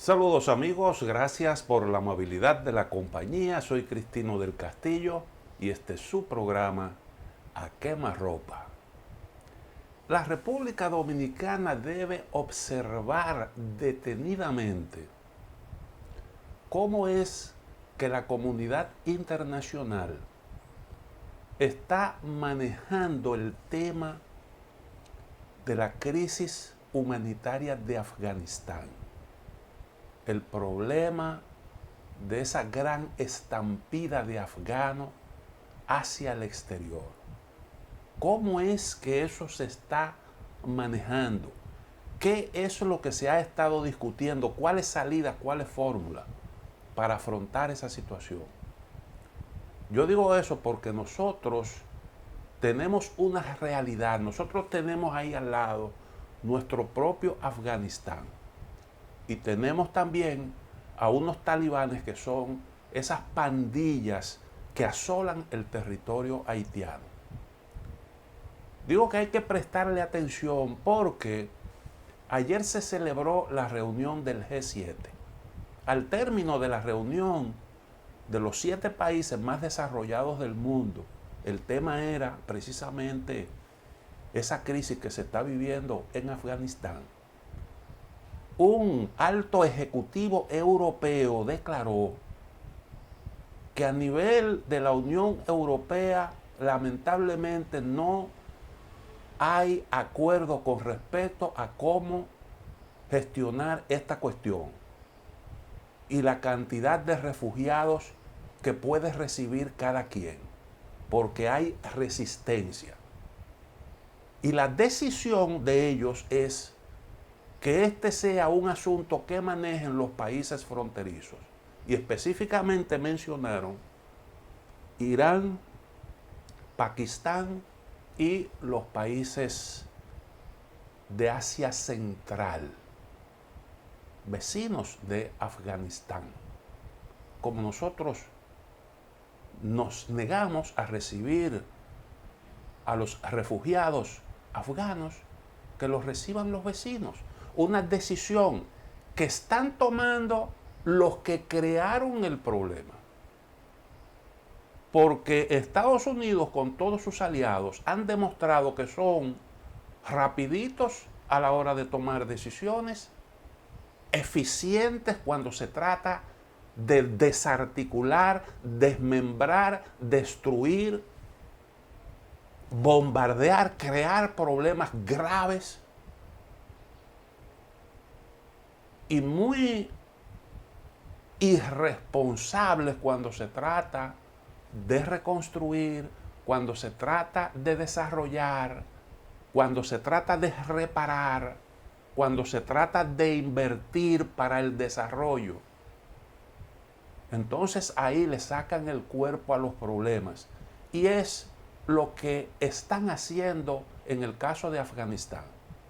Saludos amigos, gracias por la amabilidad de la compañía. Soy Cristino del Castillo y este es su programa A Quemarropa. La República Dominicana debe observar detenidamente cómo es que la comunidad internacional está manejando el tema de la crisis humanitaria de Afganistán. El problema de esa gran estampida de afganos hacia el exterior. ¿Cómo es que eso se está manejando? ¿Qué es lo que se ha estado discutiendo? ¿Cuáles salidas, cuáles fórmulas para afrontar esa situación? Yo digo eso porque nosotros tenemos una realidad. Nosotros tenemos ahí al lado nuestro propio Afganistán. Y tenemos también a unos talibanes que son esas pandillas que asolan el territorio haitiano. Digo que hay que prestarle atención porque ayer se celebró la reunión del G7. Al término de la reunión de los 7 países más desarrollados del mundo, el tema era precisamente esa crisis que se está viviendo en Afganistán. Un alto ejecutivo europeo declaró que a nivel de la Unión Europea lamentablemente no hay acuerdo con respecto a cómo gestionar esta cuestión y la cantidad de refugiados que puede recibir cada quien, porque hay resistencia. Y la decisión de ellos es que este sea un asunto que manejen los países fronterizos. Y específicamente mencionaron Irán, Pakistán y los países de Asia Central, vecinos de Afganistán. Como nosotros nos negamos a recibir a los refugiados afganos, que los reciban los vecinos. Una decisión que están tomando los que crearon el problema. Porque Estados Unidos con todos sus aliados han demostrado que son rapiditos a la hora de tomar decisiones, eficientes cuando se trata de desarticular, desmembrar, destruir, bombardear, crear problemas graves, y muy irresponsables cuando se trata de reconstruir, cuando se trata de desarrollar, cuando se trata de reparar, cuando se trata de invertir para el desarrollo. Entonces ahí le sacan el cuerpo a los problemas. Y es lo que están haciendo en el caso de Afganistán.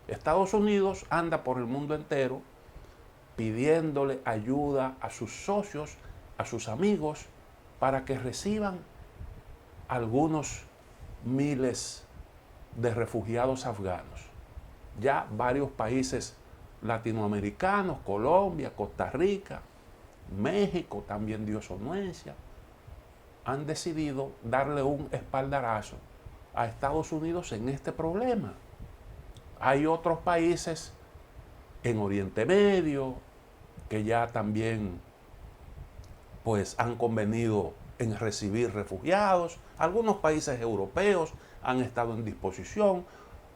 Estados Unidos anda por el mundo entero pidiéndole ayuda a sus socios, a sus amigos, para que reciban algunos miles de refugiados afganos. Ya varios países latinoamericanos, Colombia, Costa Rica, México también dio su anuencia, han decidido darle un espaldarazo a Estados Unidos en este problema. Hay otros países en Oriente Medio que ya también pues han convenido en recibir refugiados. Algunos países europeos han estado en disposición,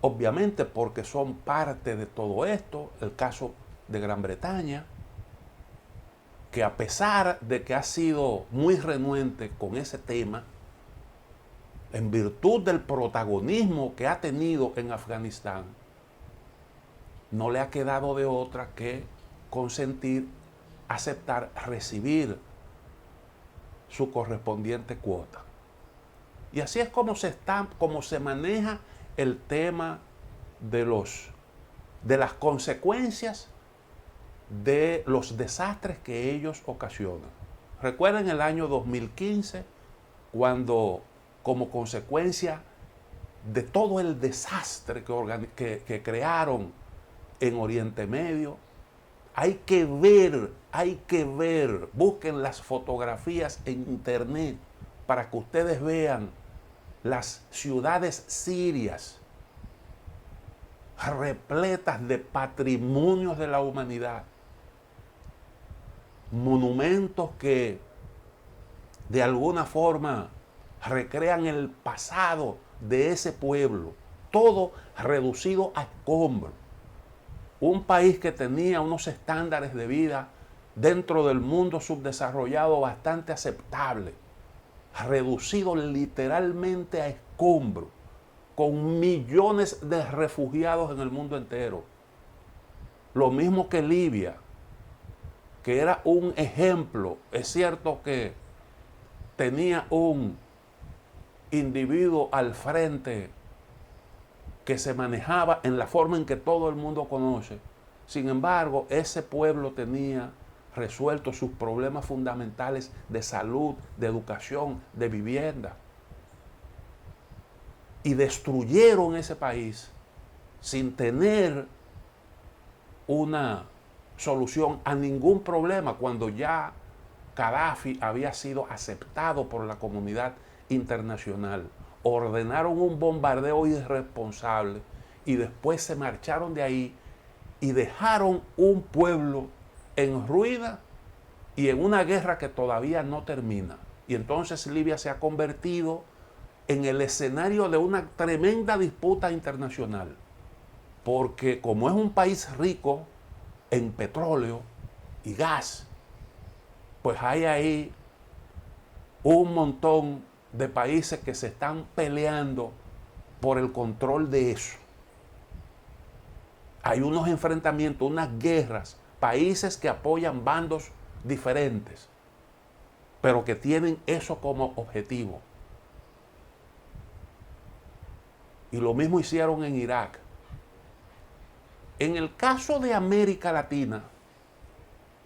obviamente porque son parte de todo esto. El caso de Gran Bretaña, que a pesar de que ha sido muy renuente con ese tema, en virtud del protagonismo que ha tenido en Afganistán, no le ha quedado de otra que consentir, aceptar, recibir su correspondiente cuota. Y así es como se maneja el tema de las consecuencias de los desastres que ellos ocasionan. Recuerden el año 2015, cuando como consecuencia de todo el desastre que crearon en Oriente Medio, hay que ver, busquen las fotografías en internet para que ustedes vean las ciudades sirias repletas de patrimonios de la humanidad, monumentos que de alguna forma recrean el pasado de ese pueblo, todo reducido a escombros. Un país que tenía unos estándares de vida dentro del mundo subdesarrollado bastante aceptables, reducido literalmente a escombros, con millones de refugiados en el mundo entero. Lo mismo que Libia, que era un ejemplo. Es cierto que tenía un individuo al frente que se manejaba en la forma en que todo el mundo conoce. Sin embargo, ese pueblo tenía resueltos sus problemas fundamentales de salud, de educación, de vivienda. Y destruyeron ese país sin tener una solución a ningún problema cuando ya Gaddafi había sido aceptado por la comunidad internacional. Ordenaron un bombardeo irresponsable y después se marcharon de ahí y dejaron un pueblo en ruina y en una guerra que todavía no termina. Y entonces Libia se ha convertido en el escenario de una tremenda disputa internacional, porque como es un país rico en petróleo y gas, pues hay ahí un montón de países que se están peleando por el control de eso. Hay unos enfrentamientos, unas guerras, países que apoyan bandos diferentes, pero que tienen eso como objetivo. Y lo mismo hicieron en Irak. En el caso de América Latina,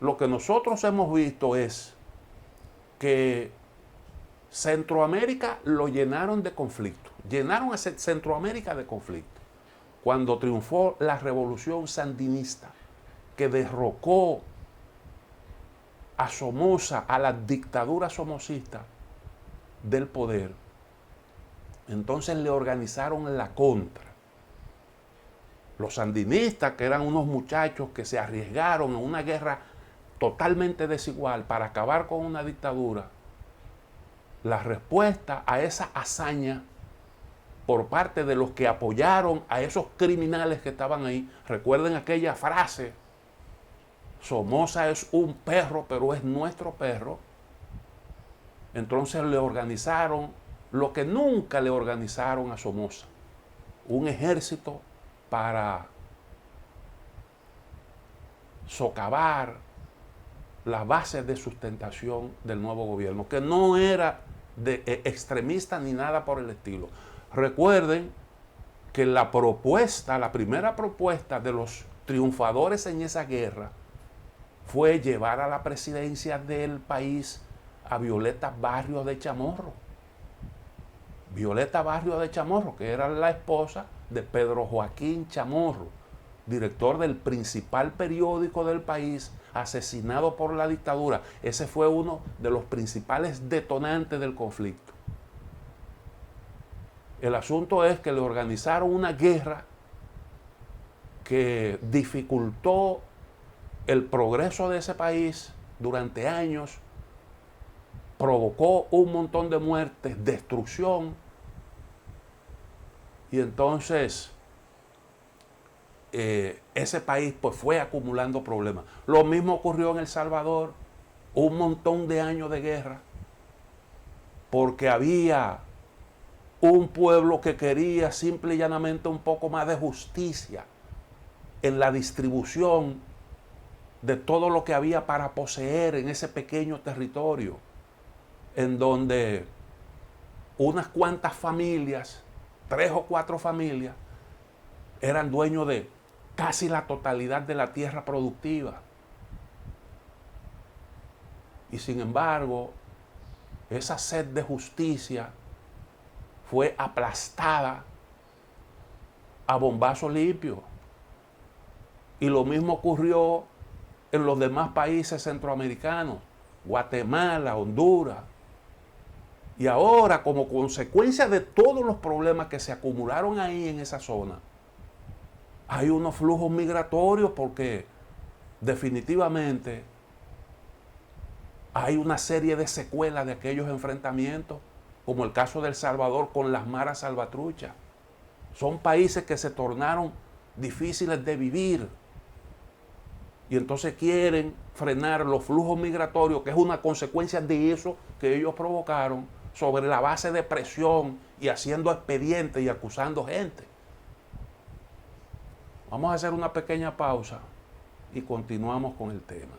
lo que nosotros hemos visto es que Centroamérica lo llenaron de conflicto. Llenaron a Centroamérica de conflicto. Cuando triunfó la revolución sandinista, que derrocó a Somoza, a la dictadura somocista del poder, entonces le organizaron la contra. Los sandinistas, que eran unos muchachos que se arriesgaron en una guerra totalmente desigual para acabar con una dictadura, la respuesta a esa hazaña por parte de los que apoyaron a esos criminales que estaban ahí, recuerden aquella frase: Somoza es un perro, pero es nuestro perro. Entonces le organizaron lo que nunca le organizaron a Somoza: un ejército para socavar las bases de sustentación del nuevo gobierno, que no era de extremista ni nada por el estilo. Recuerden que la primera propuesta de los triunfadores en esa guerra fue llevar a la presidencia del país a Violeta Barrios de Chamorro. Violeta Barrios de Chamorro, que era la esposa de Pedro Joaquín Chamorro, director del principal periódico del país, asesinado por la dictadura. Ese fue uno de los principales detonantes del conflicto. El asunto es que le organizaron una guerra que dificultó el progreso de ese país durante años, provocó un montón de muertes, destrucción, y entonces ese país pues fue acumulando problemas. Lo mismo ocurrió en El Salvador, un montón de años de guerra, porque había un pueblo que quería simple y llanamente un poco más de justicia en la distribución de todo lo que había para poseer en ese pequeño territorio, en donde unas cuantas familias, 3 o 4 familias, eran dueños de casi la totalidad de la tierra productiva. Y sin embargo, esa sed de justicia fue aplastada a bombazo limpio. Y lo mismo ocurrió en los demás países centroamericanos, Guatemala, Honduras. Y ahora, como consecuencia de todos los problemas que se acumularon ahí en esa zona, hay unos flujos migratorios porque definitivamente hay una serie de secuelas de aquellos enfrentamientos, como el caso de El Salvador con las maras salvatruchas. Son países que se tornaron difíciles de vivir y entonces quieren frenar los flujos migratorios, que es una consecuencia de eso que ellos provocaron, sobre la base de presión y haciendo expedientes y acusando gente. Vamos a hacer una pequeña pausa y continuamos con el tema.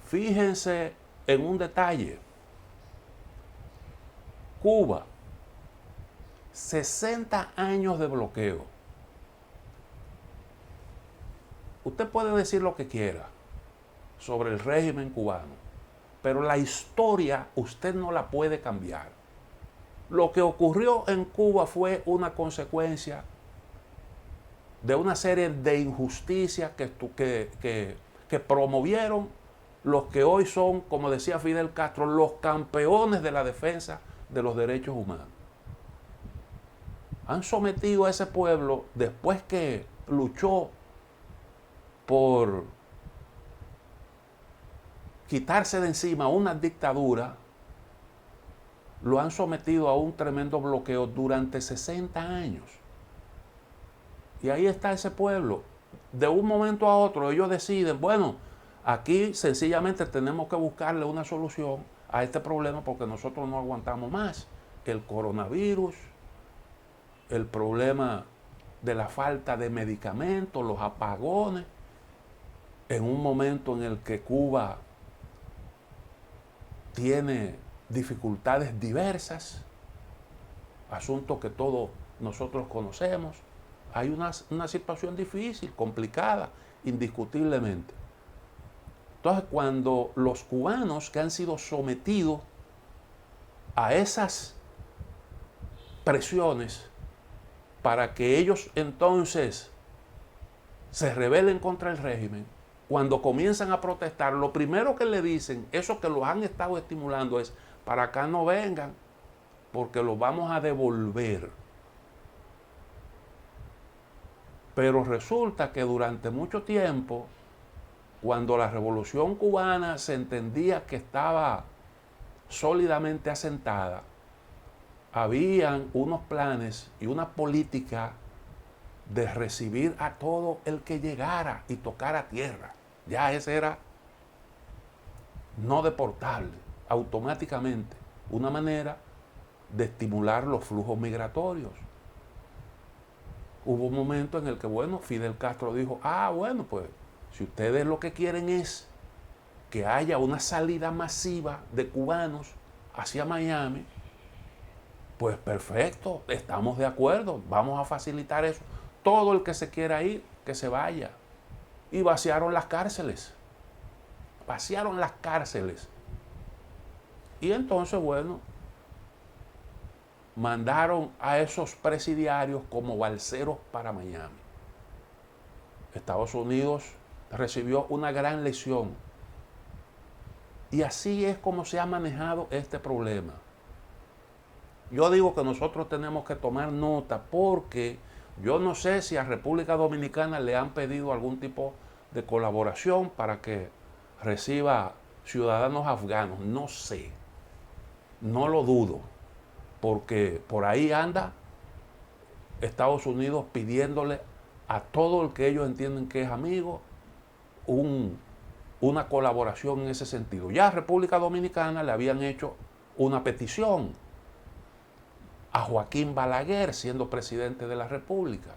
Fíjense en un detalle. Cuba, 60 años de bloqueo. Usted puede decir lo que quiera sobre el régimen cubano, pero la historia usted no la puede cambiar. Lo que ocurrió en Cuba fue una consecuencia de una serie de injusticias que promovieron los que hoy son, como decía Fidel Castro, los campeones de la defensa de los derechos humanos. Han sometido a ese pueblo, después que luchó por quitarse de encima una dictadura, lo han sometido a un tremendo bloqueo durante 60 años. Y ahí está ese pueblo. De un momento a otro ellos deciden, bueno, aquí sencillamente tenemos que buscarle una solución a este problema porque nosotros no aguantamos más. El coronavirus, el problema de la falta de medicamentos, los apagones, en un momento en el que Cuba tiene dificultades diversas, asuntos que todos nosotros conocemos. Hay una situación difícil, complicada, indiscutiblemente. Entonces, cuando los cubanos que han sido sometidos a esas presiones para que ellos entonces se rebelen contra el régimen, cuando comienzan a protestar, lo primero que le dicen, eso que los han estado estimulando, es: para acá no vengan, porque los vamos a devolver. Pero resulta que durante mucho tiempo, cuando la Revolución Cubana se entendía que estaba sólidamente asentada, habían unos planes y una política de recibir a todo el que llegara y tocara tierra. Ya ese era no deportable, automáticamente, una manera de estimular los flujos migratorios. Hubo un momento en el que, bueno, Fidel Castro dijo, bueno, pues, si ustedes lo que quieren es que haya una salida masiva de cubanos hacia Miami, pues perfecto, estamos de acuerdo, vamos a facilitar eso. Todo el que se quiera ir, que se vaya. Y vaciaron las cárceles. Vaciaron las cárceles. Y entonces, bueno, mandaron a esos presidiarios como balseros para Miami. Estados Unidos recibió una gran lección. Y así es como se ha manejado este problema. Yo digo que nosotros tenemos que tomar nota porque yo no sé si a República Dominicana le han pedido algún tipo de colaboración para que reciba ciudadanos afganos. No sé. No lo dudo. Porque por ahí anda Estados Unidos pidiéndole a todo el que ellos entienden que es amigo una colaboración en ese sentido. Ya a República Dominicana le habían hecho una petición a Joaquín Balaguer, siendo presidente de la República,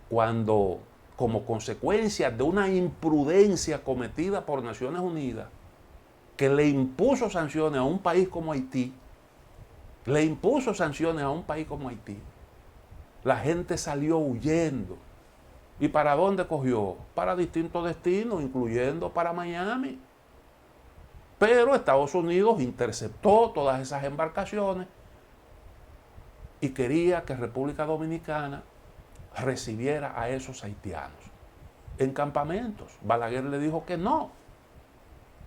cuando, como consecuencia de una imprudencia cometida por Naciones Unidas, que le impuso sanciones a un país como Haití, le impuso sanciones a un país como Haití. La gente salió huyendo. ¿Y para dónde cogió? Para distintos destinos, incluyendo para Miami. Pero Estados Unidos interceptó todas esas embarcaciones y quería que República Dominicana recibiera a esos haitianos en campamentos. Balaguer le dijo que no.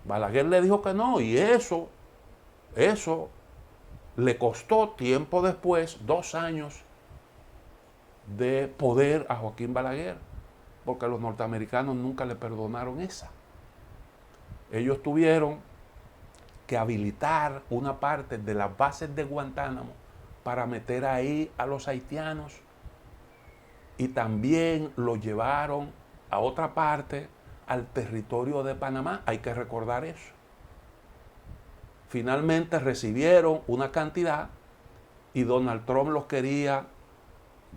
Balaguer le dijo que no, y eso le costó tiempo después, 2 años de poder a Joaquín Balaguer, porque los norteamericanos nunca le perdonaron esa. Ellos tuvieron que habilitar una parte de las bases de Guantánamo para meter ahí a los haitianos, y también lo llevaron a otra parte, al territorio de Panamá. Hay que recordar eso. Finalmente recibieron una cantidad y Donald Trump los quería,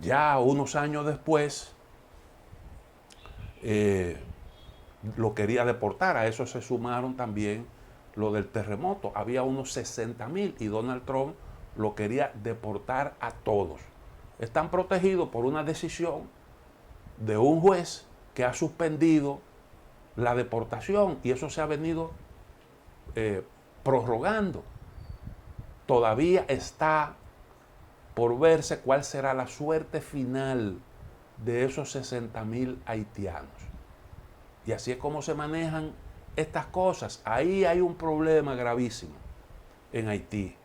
ya unos años después, lo quería deportar. A eso se sumaron también lo del terremoto. Había unos 60,000 y Donald Trump lo quería deportar a todos. Están protegidos por una decisión de un juez que ha suspendido la deportación, y eso se ha venido prorrogando. Todavía está por verse cuál será la suerte final de esos 60,000 haitianos. Y así es como se manejan estas cosas. Ahí hay un problema gravísimo en Haití,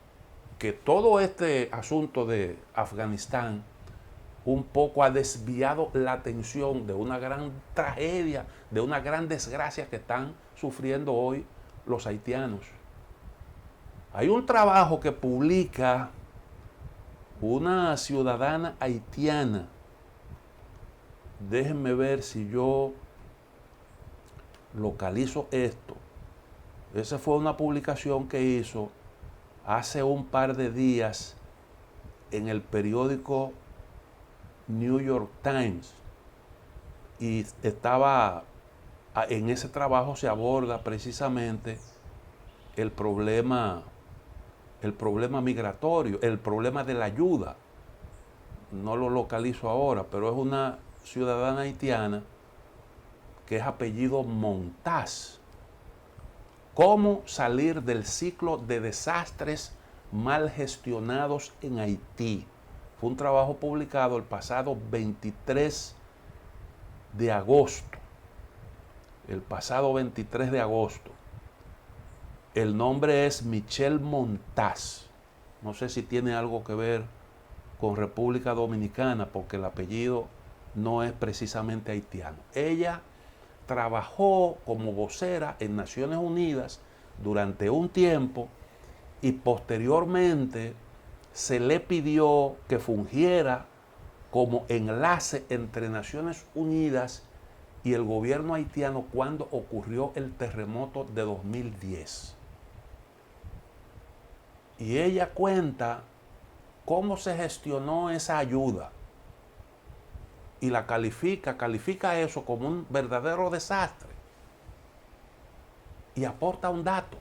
que todo este asunto de Afganistán un poco ha desviado la atención de una gran tragedia, de una gran desgracia que están sufriendo hoy los haitianos. Hay un trabajo que publica una ciudadana haitiana. Déjenme ver si yo localizo esto. Esa fue una publicación que hizo hace un par de días en el periódico New York Times, y en ese trabajo se aborda precisamente el problema migratorio, el problema de la ayuda. No lo localizo ahora, pero es una ciudadana haitiana que es apellido Montaz. ¿Cómo salir del ciclo de desastres mal gestionados en Haití? Fue un trabajo publicado el pasado 23 de agosto. El pasado 23 de agosto. El nombre es Michelle Montaz. No sé si tiene algo que ver con República Dominicana, porque el apellido no es precisamente haitiano. Ella trabajó como vocera en Naciones Unidas durante un tiempo, y posteriormente se le pidió que fungiera como enlace entre Naciones Unidas y el gobierno haitiano cuando ocurrió el terremoto de 2010. Y ella cuenta cómo se gestionó esa ayuda y la califica eso como un verdadero desastre. Y aporta un dato.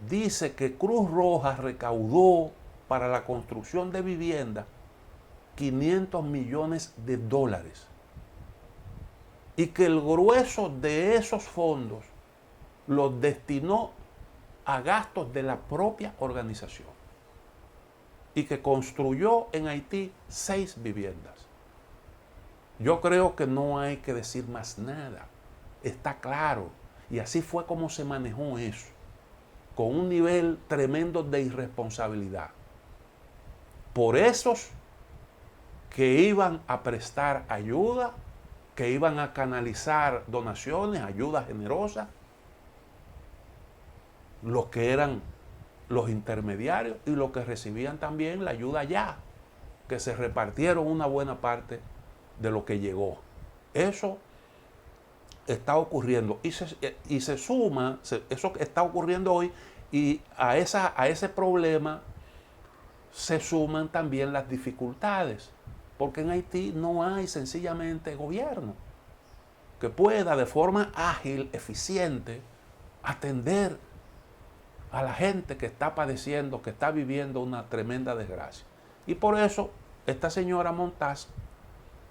Dice que Cruz Roja recaudó para la construcción de viviendas $500 millones, y que el grueso de esos fondos los destinó a gastos de la propia organización, y que construyó en Haití 6 viviendas. Yo creo que no hay que decir más nada. Está claro. Y así fue como se manejó eso, con un nivel tremendo de irresponsabilidad. Por esos que iban a prestar ayuda, que iban a canalizar donaciones, ayuda generosa, los que eran los intermediarios y los que recibían también la ayuda ya, que se repartieron una buena parte de lo que llegó. Eso está ocurriendo y se suma, eso está ocurriendo hoy, y a ese problema se suman también las dificultades, porque en Haití no hay sencillamente gobierno que pueda de forma ágil, eficiente, atender a la gente que está padeciendo, que está viviendo una tremenda desgracia. Y por eso esta señora Montaz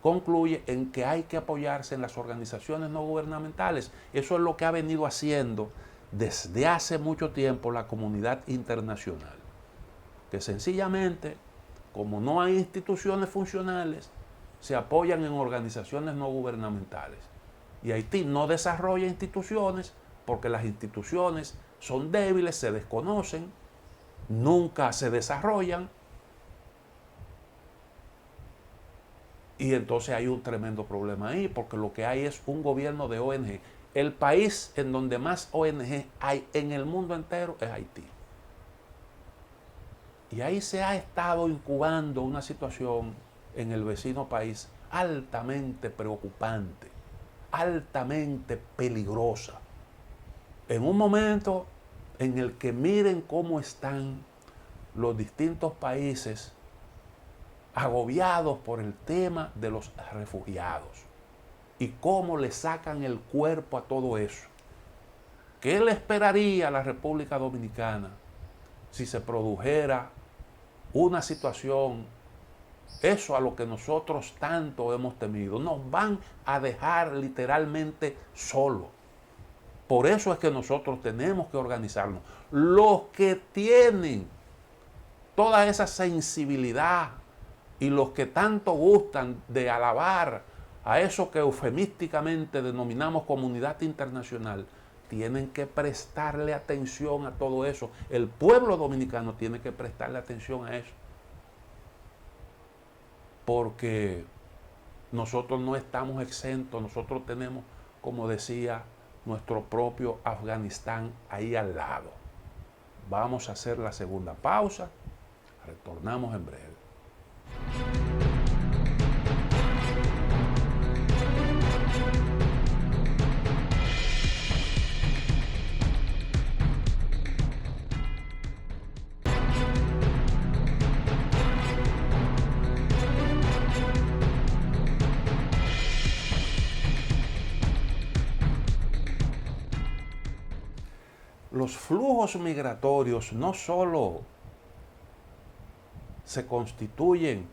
concluye en que hay que apoyarse en las organizaciones no gubernamentales. Eso es lo que ha venido haciendo desde hace mucho tiempo la comunidad internacional. Que sencillamente, como no hay instituciones funcionales, se apoyan en organizaciones no gubernamentales. Y Haití no desarrolla instituciones porque las instituciones son débiles, se desconocen, nunca se desarrollan. Y entonces hay un tremendo problema ahí, porque lo que hay es un gobierno de ONG. El país en donde más ONG hay en el mundo entero es Haití. Y ahí se ha estado incubando una situación en el vecino país altamente preocupante, altamente peligrosa. En un momento en el que miren cómo están los distintos países agobiados por el tema de los refugiados y cómo le sacan el cuerpo a todo eso. ¿Qué le esperaría a la República Dominicana si se produjera una situación, eso a lo que nosotros tanto hemos temido? Nos van a dejar literalmente solos. Por eso es que nosotros tenemos que organizarnos. Los que tienen toda esa sensibilidad y los que tanto gustan de alabar a eso que eufemísticamente denominamos comunidad internacional, tienen que prestarle atención a todo eso. El pueblo dominicano tiene que prestarle atención a eso. Porque nosotros no estamos exentos, nosotros tenemos, como decía, nuestro propio Afganistán ahí al lado. Vamos a hacer la segunda pausa, retornamos en breve. Los flujos migratorios no solo se constituyen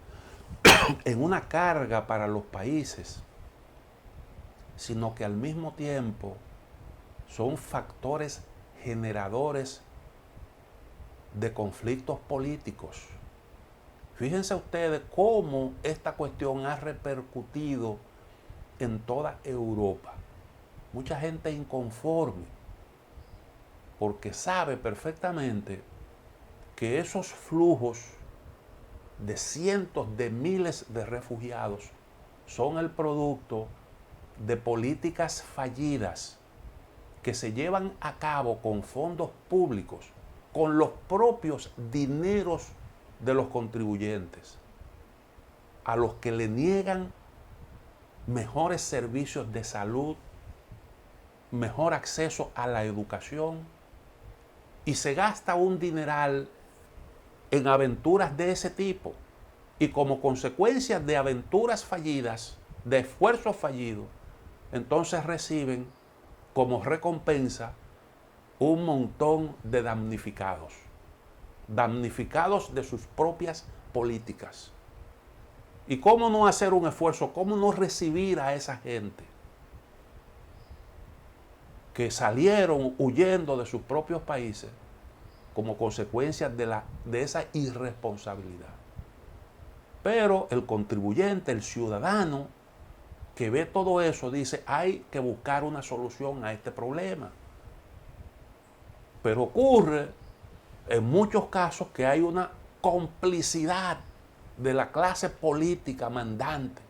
en una carga para los países, sino que al mismo tiempo son factores generadores de conflictos políticos. Fíjense ustedes cómo esta cuestión ha repercutido en toda Europa. Mucha gente inconforme, porque sabe perfectamente que esos flujos de cientos de miles de refugiados son el producto de políticas fallidas que se llevan a cabo con fondos públicos, con los propios dineros de los contribuyentes, a los que le niegan mejores servicios de salud, mejor acceso a la educación, y se gasta un dineral en aventuras de ese tipo. Y como consecuencia de aventuras fallidas, de esfuerzos fallidos, entonces reciben como recompensa un montón de damnificados. Damnificados de sus propias políticas. ¿Y cómo no hacer un esfuerzo? ¿Cómo no recibir a esa gente que salieron huyendo de sus propios países como consecuencia de esa irresponsabilidad? Pero el contribuyente, el ciudadano que ve todo eso, dice, hay que buscar una solución a este problema. Pero ocurre en muchos casos que hay una complicidad de la clase política mandante.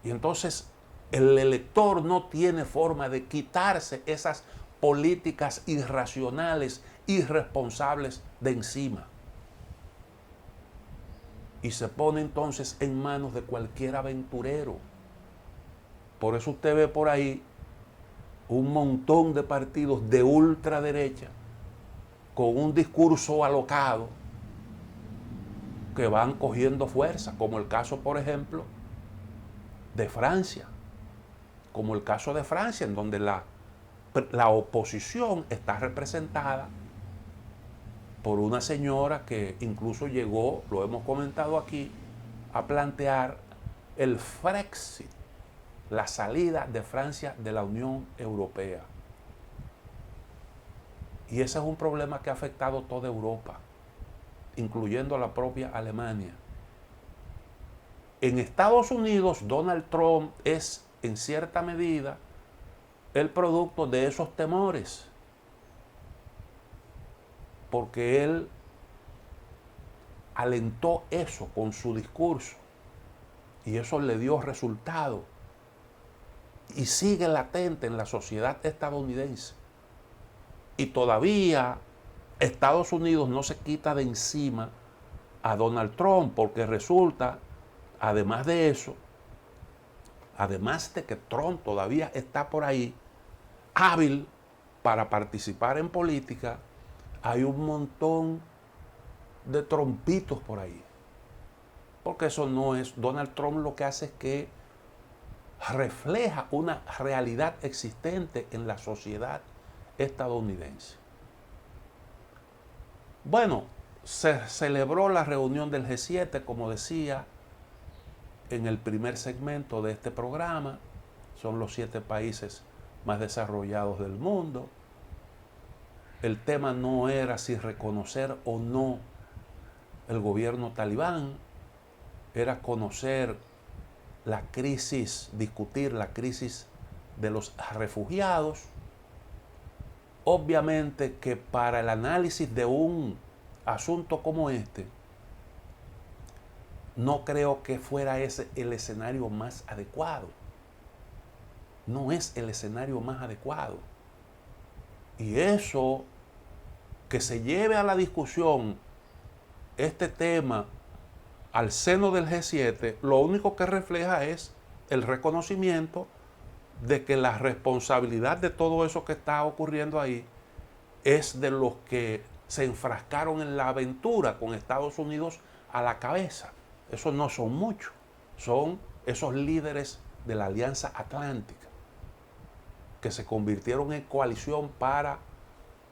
Y entonces el elector no tiene forma de quitarse esas políticas irracionales, irresponsables de encima. Y se pone entonces en manos de cualquier aventurero. Por eso usted ve por ahí un montón de partidos de ultraderecha con un discurso alocado que van cogiendo fuerza, como el caso, por ejemplo, de Francia, en donde la oposición está representada por una señora que incluso llegó, lo hemos comentado aquí, a plantear el Frexit, la salida de Francia de la Unión Europea. Y ese es un problema que ha afectado a toda Europa, incluyendo a la propia Alemania. En Estados Unidos, Donald Trump es, en cierta medida, el producto de esos temores, porque él alentó eso con su discurso y eso le dio resultado y sigue latente en la sociedad estadounidense. Y todavía Estados Unidos no se quita de encima a Donald Trump, porque resulta, además de eso, además de que Trump todavía está por ahí, hábil para participar en política, hay un montón de trompitos por ahí. Porque eso no es, Donald Trump lo que hace es que refleja una realidad existente en la sociedad estadounidense. Bueno, se celebró la reunión del G7, como decía en el primer segmento de este programa. Son los 7 países más desarrollados del mundo. El tema no era si reconocer o no el gobierno talibán, era conocer la crisis, discutir la crisis de los refugiados. Obviamente que para el análisis de un asunto como este, no creo que fuera ese el escenario más adecuado. No es el escenario más adecuado. Y eso, que se lleve a la discusión este tema al seno del G7, lo único que refleja es el reconocimiento de que la responsabilidad de todo eso que está ocurriendo ahí es de los que se enfrascaron en la aventura con Estados Unidos a la cabeza. Esos no son muchos, son esos líderes de la Alianza Atlántica que se convirtieron en coalición para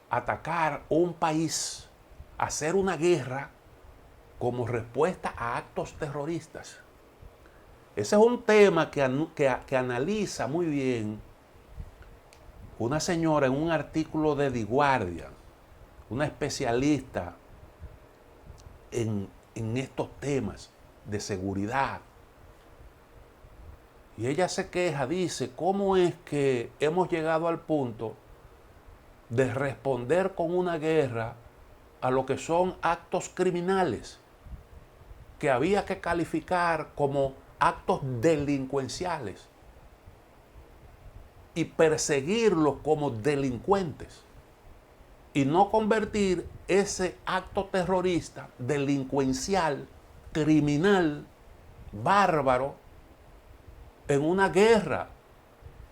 atacar un país, hacer una guerra como respuesta a actos terroristas. Ese es un tema que analiza muy bien una señora en un artículo de The Guardian, una especialista en estos temas de seguridad. Y ella se queja, dice, ¿cómo es que hemos llegado al punto de responder con una guerra a lo que son actos criminales que había que calificar como actos delincuenciales y perseguirlos como delincuentes y no convertir ese acto terrorista, delincuencial, criminal, bárbaro, en una guerra,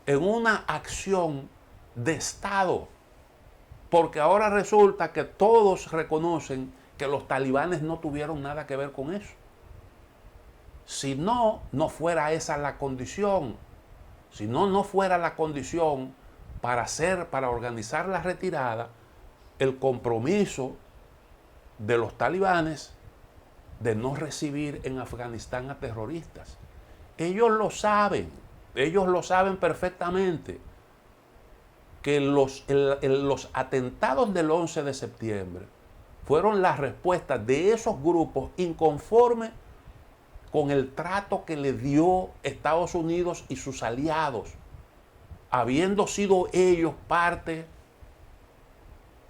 en una acción de Estado? Porque ahora resulta que todos reconocen que los talibanes no tuvieron nada que ver con eso. Si no, no fuera esa la condición. Si no, no fuera la condición para organizar la retirada, el compromiso de los talibanes de no recibir en Afganistán a terroristas. Ellos lo saben perfectamente, que los atentados del 11 de septiembre fueron la respuesta de esos grupos inconformes con el trato que le dio Estados Unidos y sus aliados, habiendo sido ellos parte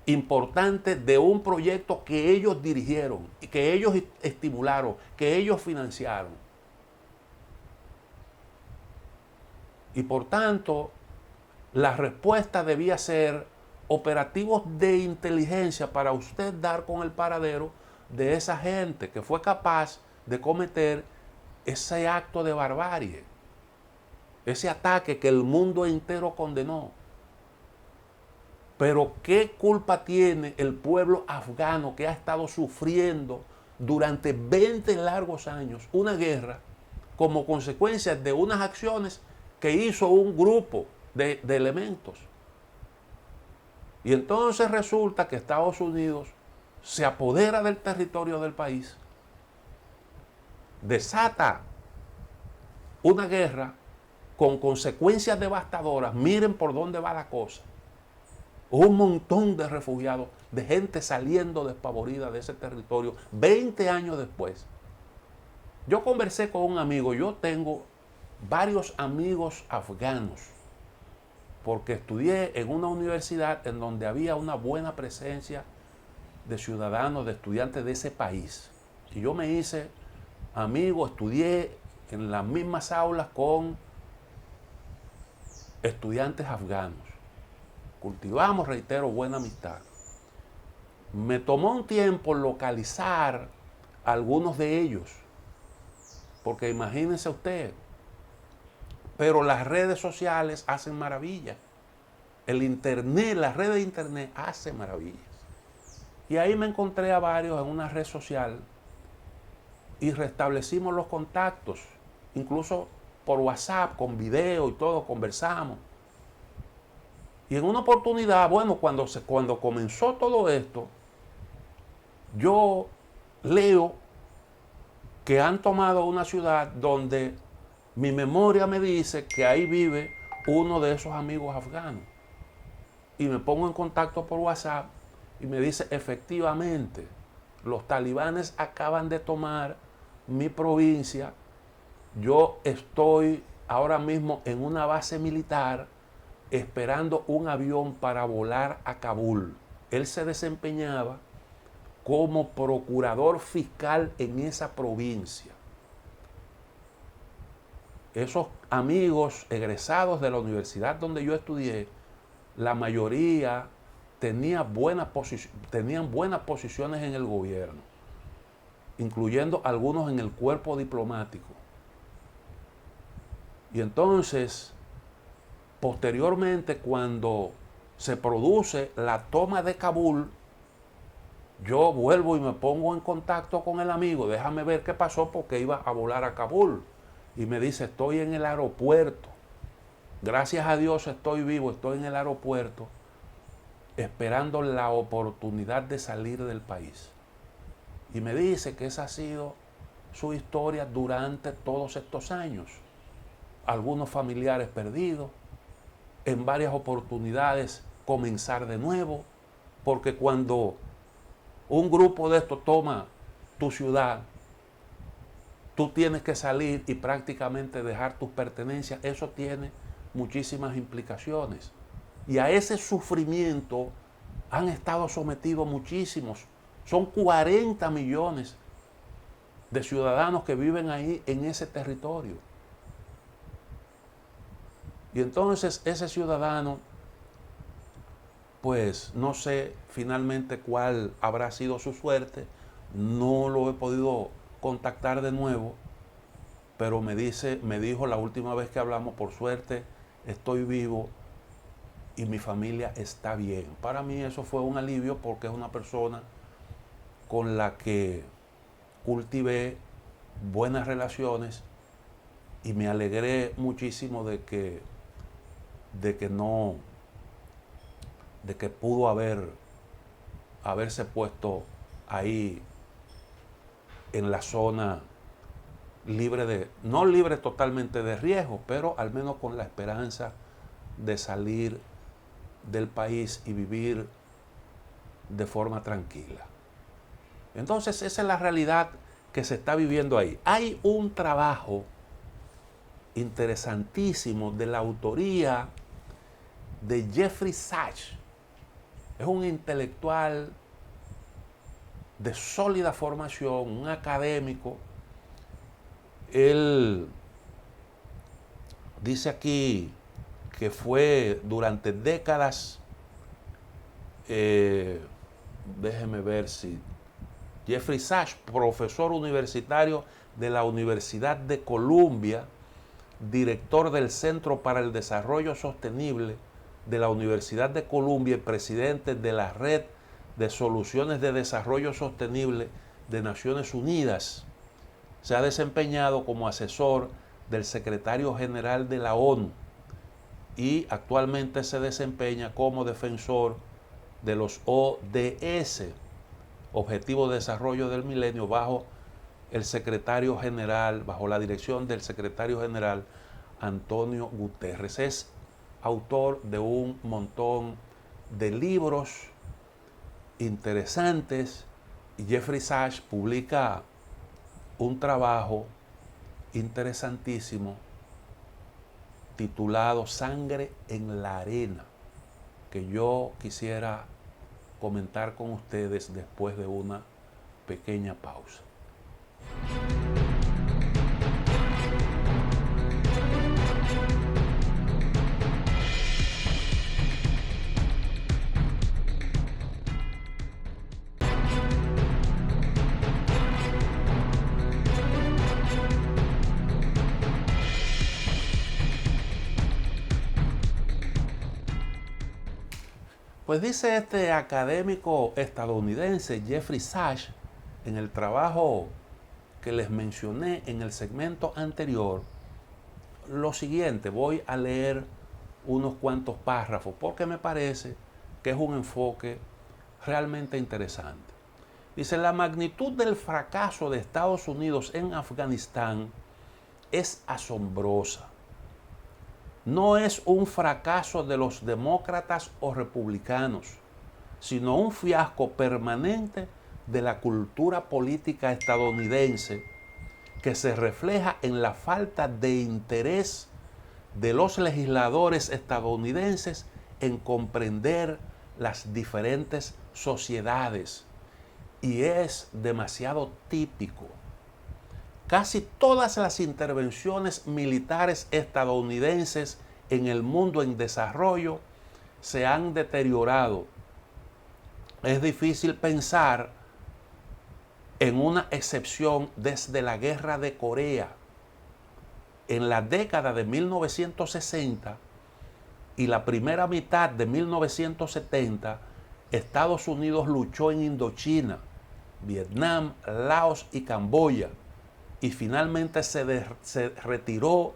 importante de un proyecto que ellos dirigieron, que ellos estimularon, que ellos financiaron. Y por tanto, la respuesta debía ser operativos de inteligencia para usted dar con el paradero de esa gente que fue capaz de cometer ese acto de barbarie, ese ataque que el mundo entero condenó. Pero ¿qué culpa tiene el pueblo afgano que ha estado sufriendo durante 20 largos años una guerra como consecuencia de unas acciones que hizo un grupo de elementos? Y entonces resulta que Estados Unidos se apodera del territorio del país, desata una guerra con consecuencias devastadoras. Miren por dónde va la cosa. Un montón de refugiados, de gente saliendo despavorida de ese territorio 20 años después. Yo conversé con un amigo, yo tengo varios amigos afganos, porque estudié en una universidad en donde había una buena presencia de ciudadanos, de estudiantes de ese país. Y yo me hice amigo, estudié en las mismas aulas con estudiantes afganos. Cultivamos, reitero, buena amistad. Me tomó un tiempo localizar a algunos de ellos, porque imagínense usted, pero las redes sociales hacen maravillas. El internet, las redes de internet hacen maravillas. Y ahí me encontré a varios en una red social y restablecimos los contactos, incluso por WhatsApp, con video y todo, conversamos. Y en una oportunidad, bueno, cuando comenzó todo esto, yo leo que han tomado una ciudad donde mi memoria me dice que ahí vive uno de esos amigos afganos. Y me pongo en contacto por WhatsApp y me dice, efectivamente, los talibanes acaban de tomar mi provincia. Yo estoy ahora mismo en una base militar esperando un avión para volar a Kabul. Él se desempeñaba como procurador fiscal en esa provincia. Esos amigos egresados de la universidad donde yo estudié, la mayoría tenían buenas posiciones en el gobierno, incluyendo algunos en el cuerpo diplomático. Y entonces, posteriormente, cuando se produce la toma de Kabul, yo vuelvo y me pongo en contacto con el amigo, déjame ver qué pasó porque iba a volar a Kabul. Y me dice, estoy en el aeropuerto. Gracias a Dios estoy vivo, estoy en el aeropuerto esperando la oportunidad de salir del país. Y me dice que esa ha sido su historia durante todos estos años. Algunos familiares perdidos, en varias oportunidades comenzar de nuevo, porque cuando un grupo de estos toma tu ciudad, tú tienes que salir y prácticamente dejar tus pertenencias. Eso tiene muchísimas implicaciones. Y a ese sufrimiento han estado sometidos muchísimos. Son 40 millones de ciudadanos que viven ahí en ese territorio. Y entonces ese ciudadano, pues no sé finalmente cuál habrá sido su suerte, no lo he podido contactar de nuevo, pero me dijo la última vez que hablamos, por suerte estoy vivo y mi familia está bien. Para mí eso fue un alivio porque es una persona con la que cultivé buenas relaciones y me alegré muchísimo de que pudo haberse puesto ahí en la zona no libre totalmente de riesgo, pero al menos con la esperanza de salir del país y vivir de forma tranquila. Entonces esa es la realidad que se está viviendo ahí. Hay un trabajo interesantísimo de la autoría de Jeffrey Sachs. Es un intelectual de sólida formación, un académico. Él dice aquí que fue durante décadas, déjeme ver si, Jeffrey Sachs, profesor universitario de la Universidad de Columbia, director del Centro para el Desarrollo Sostenible de la Universidad de Columbia y presidente de la Red de Soluciones de Desarrollo Sostenible de Naciones Unidas. Se ha desempeñado como asesor del secretario general de la ONU y actualmente se desempeña como defensor de los ODS. Objetivos de Desarrollo del Milenio bajo el secretario general, bajo la dirección del secretario general Antonio Guterres. Es autor de un montón de libros interesantes y Jeffrey Sachs publica un trabajo interesantísimo titulado Sangre en la Arena, que yo quisiera comentar con ustedes después de una pequeña pausa. Pues dice este académico estadounidense Jeffrey Sachs en el trabajo que les mencioné en el segmento anterior lo siguiente. Voy a leer unos cuantos párrafos porque me parece que es un enfoque realmente interesante. Dice: la magnitud del fracaso de Estados Unidos en Afganistán es asombrosa. No es un fracaso de los demócratas o republicanos, sino un fiasco permanente de la cultura política estadounidense que se refleja en la falta de interés de los legisladores estadounidenses en comprender las diferentes sociedades. Y es demasiado típico. Casi todas las intervenciones militares estadounidenses en el mundo en desarrollo se han deteriorado. Es difícil pensar en una excepción desde la Guerra de Corea. En la década de 1960 y la primera mitad de 1970, Estados Unidos luchó en Indochina, Vietnam, Laos y Camboya, y finalmente se retiró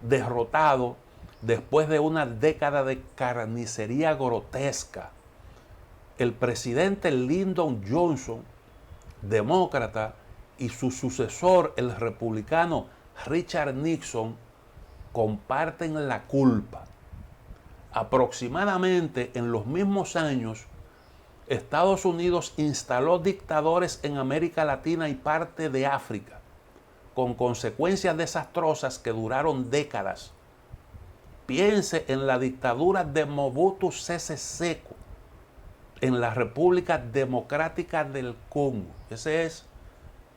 derrotado después de una década de carnicería grotesca. El presidente Lyndon Johnson, demócrata, y su sucesor, el republicano Richard Nixon, comparten la culpa. Aproximadamente en los mismos años, Estados Unidos instaló dictadores en América Latina y parte de África, con consecuencias desastrosas que duraron décadas. Piense en la dictadura de Mobutu Sese Seko en la República Democrática del Congo. Ese es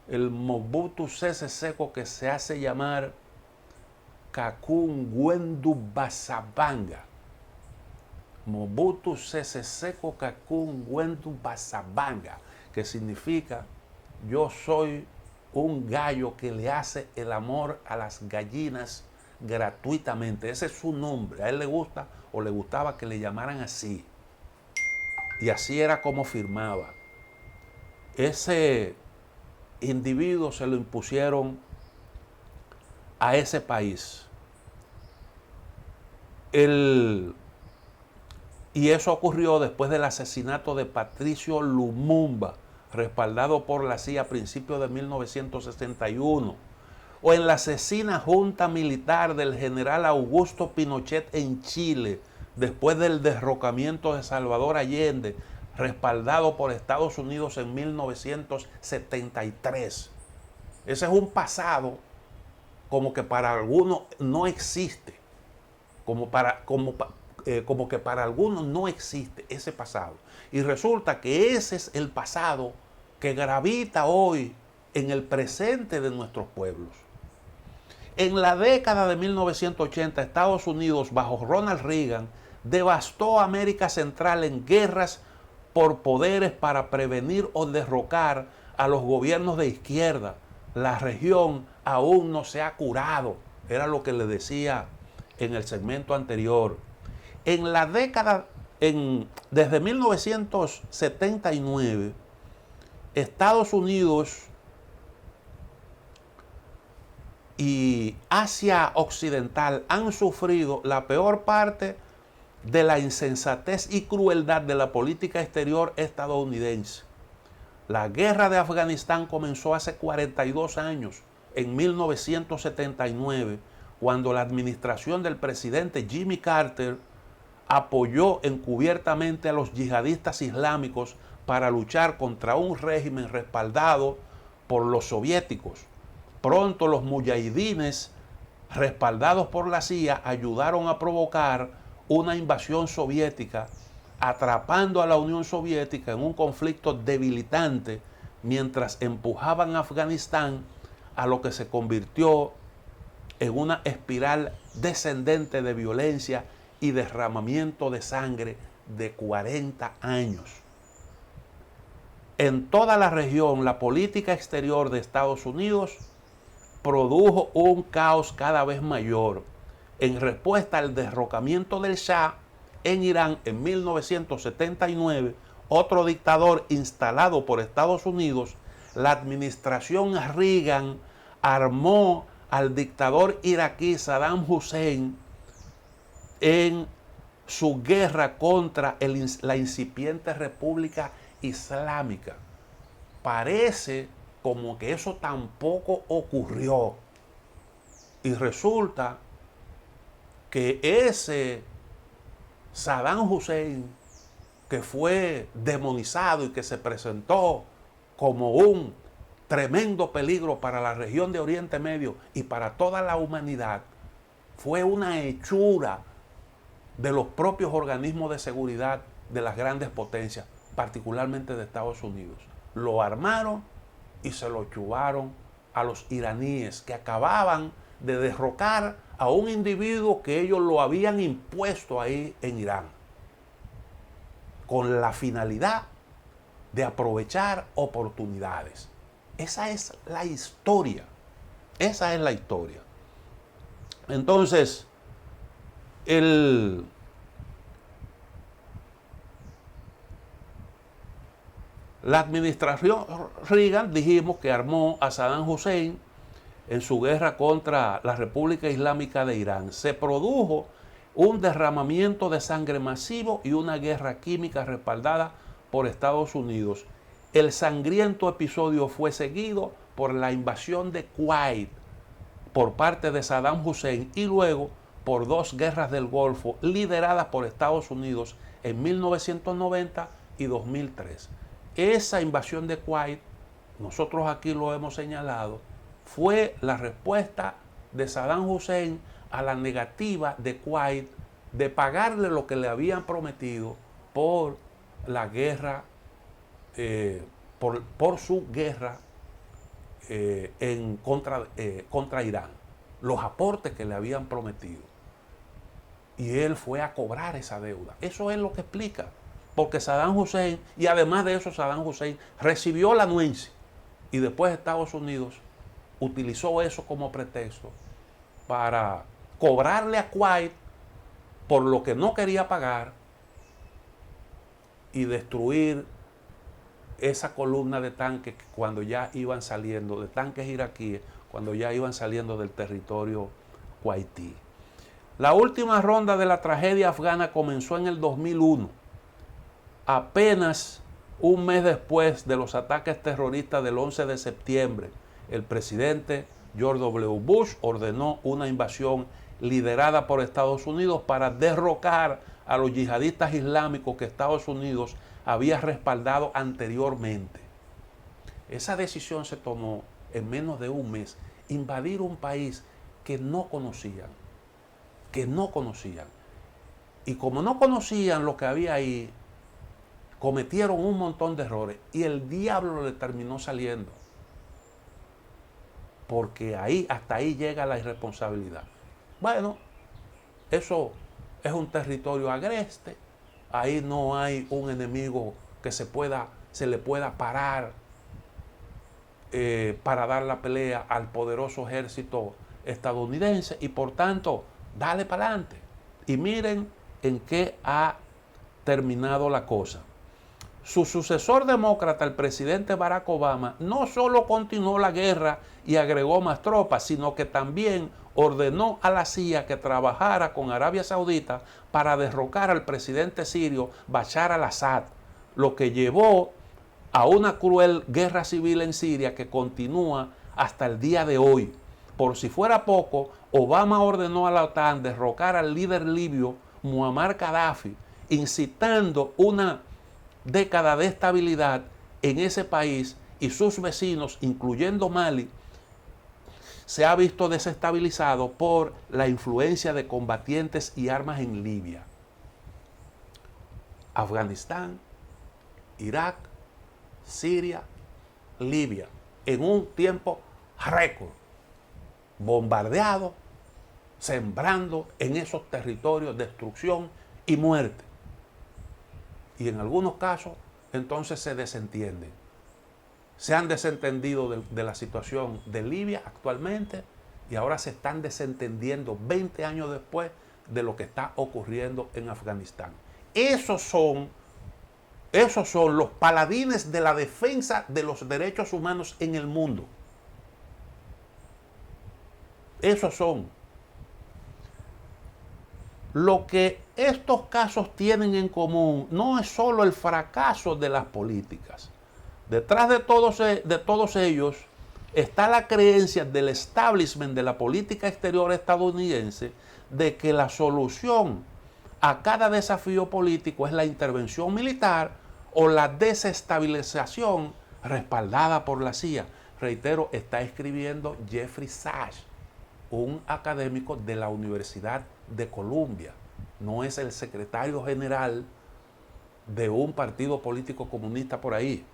el Mobutu Sese Seko que se hace llamar Kakungwendu Basabanga. Mobutu Sese Seko Kakungwendu Basabanga, que significa: yo soy un gallo que le hace el amor a las gallinas gratuitamente. Ese es su nombre. A él le gusta o le gustaba que le llamaran así. Y así era como firmaba. Ese individuo se lo impusieron a ese país. Y eso ocurrió después del asesinato de Patricio Lumumba, respaldado por la CIA a principios de 1961, o en la asesina junta militar del general Augusto Pinochet en Chile, después del derrocamiento de Salvador Allende, respaldado por Estados Unidos en 1973. Ese es un pasado como que para algunos no existe, como que para algunos no existe ese pasado. Y resulta que ese es el pasado que gravita hoy en el presente de nuestros pueblos. En la década de 1980, Estados Unidos, bajo Ronald Reagan, devastó América Central en guerras por poderes para prevenir o derrocar a los gobiernos de izquierda. La región aún no se ha curado. Era lo que le decía en el segmento anterior. En la década, desde 1979, Estados Unidos y Asia Occidental han sufrido la peor parte de la insensatez y crueldad de la política exterior estadounidense. La guerra de Afganistán comenzó hace 42 años, en 1979, cuando la administración del presidente Jimmy Carter apoyó encubiertamente a los yihadistas islámicos para luchar contra un régimen respaldado por los soviéticos. Pronto los muyahidines, respaldados por la CIA, ayudaron a provocar una invasión soviética, atrapando a la Unión Soviética en un conflicto debilitante mientras empujaban a Afganistán a lo que se convirtió en una espiral descendente de violencia y derramamiento de sangre de 40 años. En toda la región, la política exterior de Estados Unidos produjo un caos cada vez mayor. En respuesta al derrocamiento del Shah en Irán en 1979, otro dictador instalado por Estados Unidos, la administración Reagan armó al dictador iraquí Saddam Hussein en su guerra contra la incipiente República Islámica. Parece como que eso tampoco ocurrió. Y resulta que ese Saddam Hussein, que fue demonizado y que se presentó como un tremendo peligro para la región de Oriente Medio y para toda la humanidad, fue una hechura de los propios organismos de seguridad de las grandes potencias, particularmente de Estados Unidos. Lo armaron y se lo chuvaron a los iraníes, que acababan de derrocar a un individuo que ellos lo habían impuesto ahí en Irán, con la finalidad de aprovechar oportunidades. Esa es la historia. Esa es la historia. Entonces, la administración Reagan, dijimos que armó a Saddam Hussein en su guerra contra la República Islámica de Irán. Se produjo un derramamiento de sangre masivo y una guerra química respaldada por Estados Unidos. El sangriento episodio fue seguido por la invasión de Kuwait por parte de Saddam Hussein y luego por dos guerras del Golfo lideradas por Estados Unidos en 1990 y 2003. Esa invasión de Kuwait, nosotros aquí lo hemos señalado, fue la respuesta de Saddam Hussein a la negativa de Kuwait de pagarle lo que le habían prometido por la guerra, por su guerra contra Irán, los aportes que le habían prometido. Y él fue a cobrar esa deuda. Eso es lo que explica. Porque Saddam Hussein, y además de eso Saddam Hussein, recibió la anuencia. Y después Estados Unidos utilizó eso como pretexto para cobrarle a Kuwait por lo que no quería pagar y destruir esa columna de tanques cuando ya iban saliendo, de tanques iraquíes, cuando ya iban saliendo del territorio kuwaití. La última ronda de la tragedia afgana comenzó en el 2001, apenas un mes después de los ataques terroristas del 11 de septiembre. El presidente George W. Bush ordenó una invasión liderada por Estados Unidos para derrocar a los yihadistas islámicos que Estados Unidos había respaldado anteriormente. Esa decisión se tomó en menos de un mes, invadir un país que no conocían. Y como no conocían lo que había ahí, cometieron un montón de errores y el diablo le terminó saliendo. Porque hasta ahí llega la irresponsabilidad. Bueno, eso es un territorio agreste. Ahí no hay un enemigo que se le pueda parar para dar la pelea al poderoso ejército estadounidense y por tanto, dale para adelante. Y miren en qué ha terminado la cosa. Su sucesor demócrata, el presidente Barack Obama, no solo continuó la guerra y agregó más tropas, sino que también ordenó a la CIA que trabajara con Arabia Saudita para derrocar al presidente sirio Bashar al-Assad, lo que llevó a una cruel guerra civil en Siria que continúa hasta el día de hoy. Por si fuera poco, Obama ordenó a la OTAN derrocar al líder libio Muammar Gaddafi, incitando una década de estabilidad en ese país, y sus vecinos, incluyendo Mali, se ha visto desestabilizado por la influencia de combatientes y armas en Libia, Afganistán, Irak, Siria, Libia, en un tiempo récord, bombardeado, sembrando en esos territorios destrucción y muerte. Y en algunos casos, entonces se desentienden. Se han desentendido de la situación de Libia actualmente y ahora se están desentendiendo 20 años después de lo que está ocurriendo en Afganistán. Esos son los paladines de la defensa de los derechos humanos en el mundo. Esos son. Lo que estos casos tienen en común no es solo el fracaso de las políticas. Detrás de todos ellos está la creencia del establishment de la política exterior estadounidense de que la solución a cada desafío político es la intervención militar o la desestabilización respaldada por la CIA. Reitero, está escribiendo Jeffrey Sachs, un académico de la Universidad de Columbia. No es el secretario general de un partido político comunista por ahí.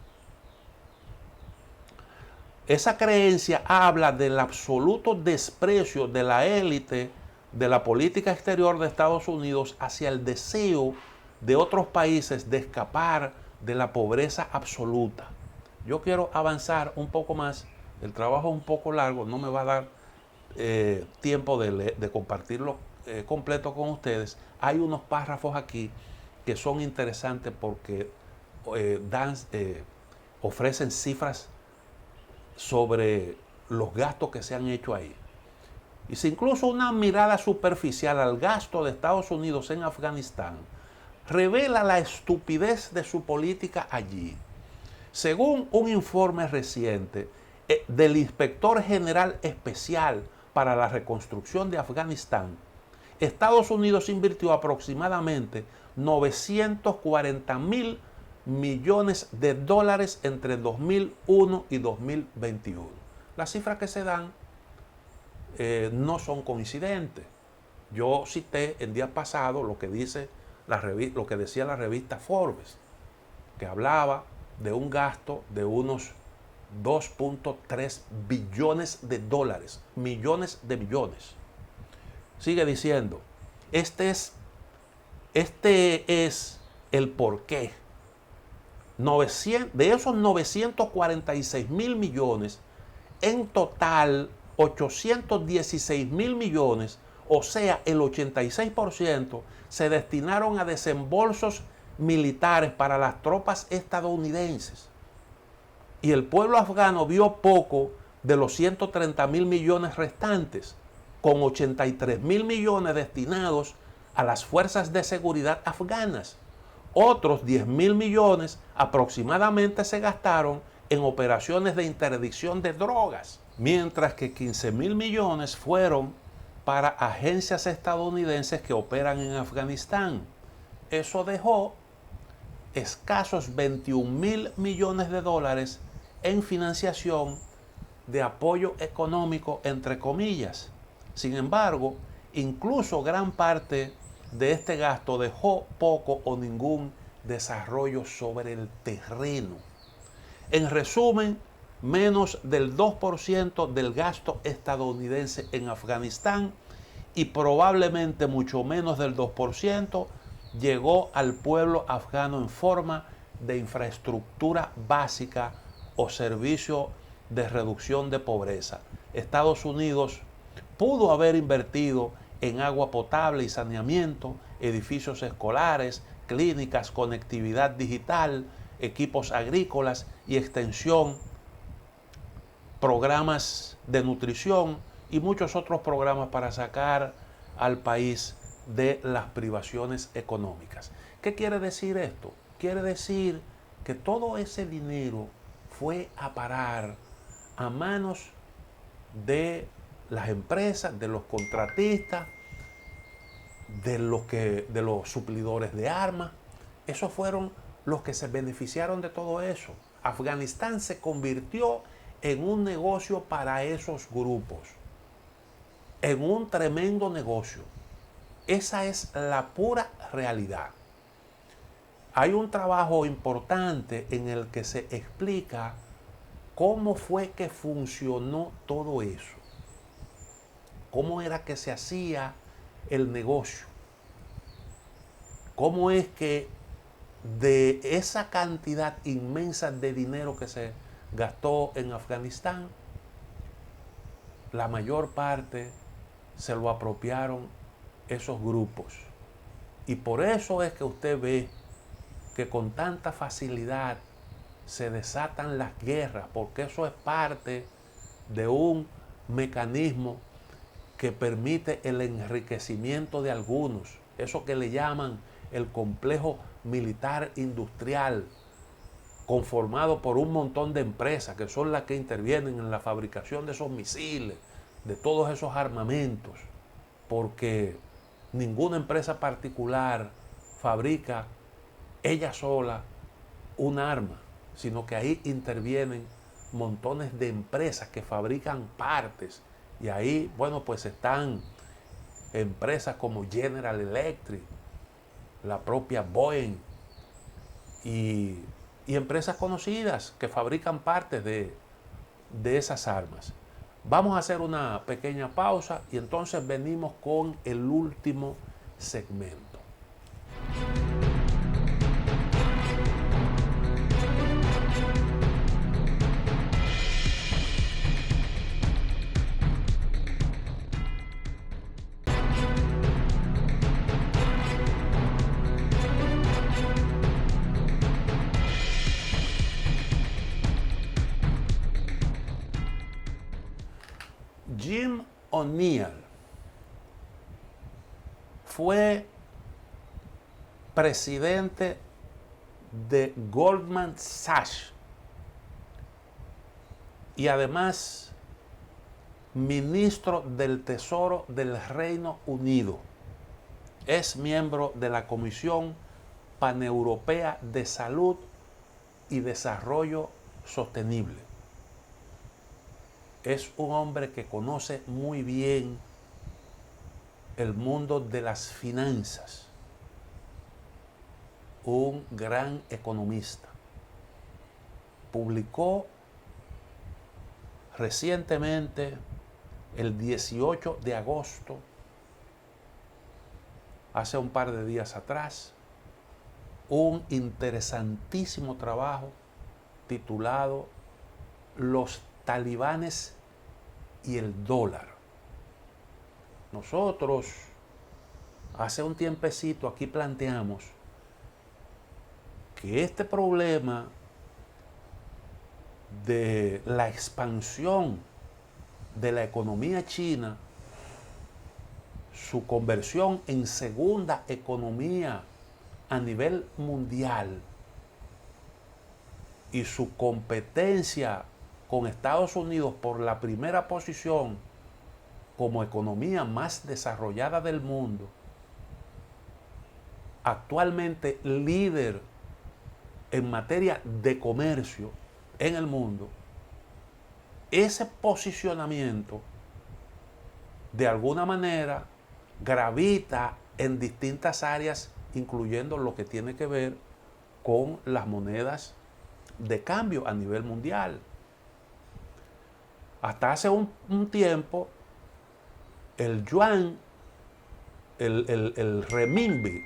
Esa creencia habla del absoluto desprecio de la élite de la política exterior de Estados Unidos hacia el deseo de otros países de escapar de la pobreza absoluta. Yo quiero avanzar un poco más. El trabajo es un poco largo, no me va a dar tiempo de compartirlo completo con ustedes. Hay unos párrafos aquí que son interesantes porque ofrecen cifras sobre los gastos que se han hecho ahí. Y si incluso una mirada superficial al gasto de Estados Unidos en Afganistán revela la estupidez de su política allí. Según un informe reciente del Inspector General Especial para la Reconstrucción de Afganistán, Estados Unidos invirtió aproximadamente 940.000 millones de dólares entre 2001 y 2021. Las cifras que se dan no son coincidentes. Yo cité el día pasado lo que decía la revista Forbes, que hablaba de un gasto de unos 2.3 billones de dólares, millones de millones. Sigue diciendo, este es el porqué. De esos 946.000 millones, en total 816.000 millones, o sea, el 86%, se destinaron a desembolsos militares para las tropas estadounidenses. Y el pueblo afgano vio poco de los 130.000 millones restantes, con 83.000 millones destinados a las fuerzas de seguridad afganas. Otros 10.000 millones aproximadamente se gastaron en operaciones de interdicción de drogas, mientras que 15.000 millones fueron para agencias estadounidenses que operan en Afganistán. Eso dejó escasos 21.000 millones de dólares en financiación de apoyo económico, entre comillas. Sin embargo, incluso gran parte de este gasto dejó poco o ningún desarrollo sobre el terreno. En resumen, menos del 2% del gasto estadounidense en Afganistán y probablemente mucho menos del 2% llegó al pueblo afgano en forma de infraestructura básica o servicio de reducción de pobreza. Estados Unidos pudo haber invertido en agua potable y saneamiento, edificios escolares, clínicas, conectividad digital, equipos agrícolas y extensión, programas de nutrición y muchos otros programas para sacar al país de las privaciones económicas. ¿Qué quiere decir esto? Quiere decir que todo ese dinero fue a parar a manos de las empresas, de los contratistas, de los suplidores de armas. Esos fueron los que se beneficiaron de todo eso. Afganistán se convirtió en un negocio para esos grupos, en un tremendo negocio. Esa es la pura realidad. Hay un trabajo importante en el que se explica cómo fue que funcionó todo eso, cómo era que se hacía el negocio, cómo es que de esa cantidad inmensa de dinero que se gastó en Afganistán, la mayor parte se lo apropiaron esos grupos. Y por eso es que usted ve que con tanta facilidad se desatan las guerras, porque eso es parte de un mecanismo que permite el enriquecimiento de algunos, eso que le llaman el complejo militar industrial, conformado por un montón de empresas que son las que intervienen en la fabricación de esos misiles, de todos esos armamentos, porque ninguna empresa particular fabrica ella sola un arma, sino que ahí intervienen montones de empresas que fabrican partes. Y ahí, bueno, pues están empresas como General Electric, la propia Boeing y empresas conocidas que fabrican partes de esas armas. Vamos a hacer una pequeña pausa y entonces venimos con el último segmento. Jim O'Neill fue presidente de Goldman Sachs y además ministro del Tesoro del Reino Unido. Es miembro de la Comisión Paneuropea de Salud y Desarrollo Sostenible. Es un hombre que conoce muy bien el mundo de las finanzas, un gran economista. Publicó recientemente, el 18 de agosto, hace un par de días atrás, un interesantísimo trabajo titulado Los talibanes y el dólar. Nosotros hace un tiempecito aquí planteamos que este problema de la expansión de la economía china, su conversión en segunda economía a nivel mundial y su competencia con Estados Unidos por la primera posición como economía más desarrollada del mundo, actualmente líder en materia de comercio en el mundo, ese posicionamiento de alguna manera gravita en distintas áreas, incluyendo lo que tiene que ver con las monedas de cambio a nivel mundial. Hasta hace un tiempo, el yuan, el renminbi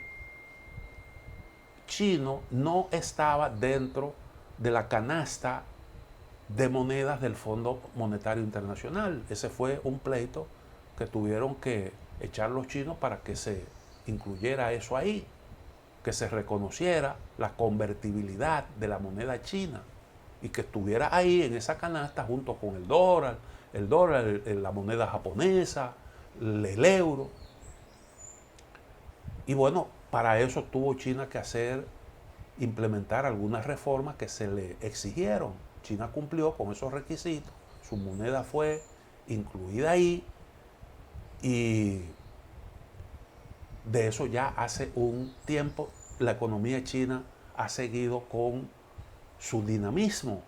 chino no estaba dentro de la canasta de monedas del Fondo Monetario Internacional. Ese fue un pleito que tuvieron que echar los chinos para que se incluyera eso ahí, que se reconociera la convertibilidad de la moneda china y que estuviera ahí en esa canasta junto con el dólar, la moneda japonesa, el euro. Y bueno, para eso tuvo China que hacer implementar algunas reformas que se le exigieron. China cumplió con esos requisitos, su moneda fue incluida ahí y de eso ya hace un tiempo la economía china ha seguido con su dinamismo.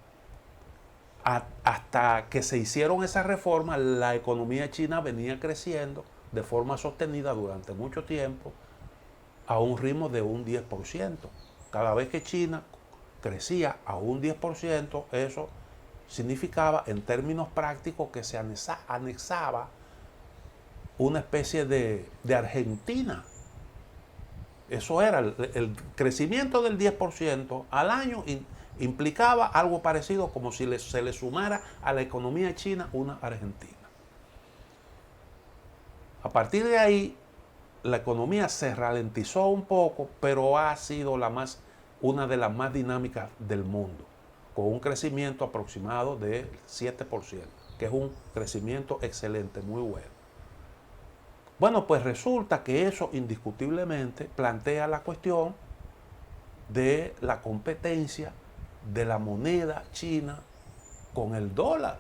Hasta que se hicieron esas reformas, la economía china venía creciendo de forma sostenida durante mucho tiempo a un ritmo de un 10%. Cada vez que China crecía a un 10%, eso significaba en términos prácticos que se anexaba una especie de Argentina. Eso era el crecimiento del 10% al año implicaba algo parecido como si se le sumara a la economía china una Argentina. A partir de ahí, la economía se ralentizó un poco, pero ha sido una de las más dinámicas del mundo, con un crecimiento aproximado del 7%, que es un crecimiento excelente, muy bueno. Bueno, pues resulta que eso indiscutiblemente plantea la cuestión de la competencia de la moneda china con el dólar.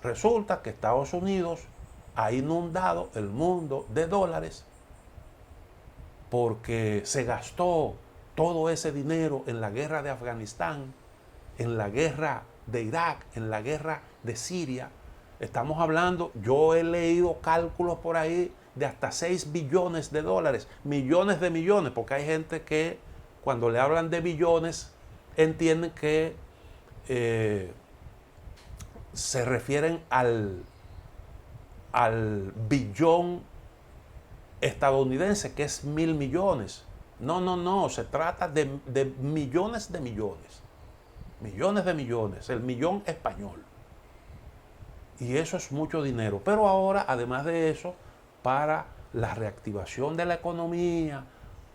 Resulta que Estados Unidos ha inundado el mundo de dólares porque se gastó todo ese dinero en la guerra de Afganistán, en la guerra de Irak, en la guerra de Siria. Estamos hablando, yo he leído cálculos por ahí de hasta 6 billones de dólares, millones de millones, porque hay gente que cuando le hablan de billones entienden que se refieren al billón estadounidense, que es 1.000 millones. No, se trata de millones de millones. Millones de millones, el millón español. Y eso es mucho dinero. Pero ahora, además de eso, para la reactivación de la economía,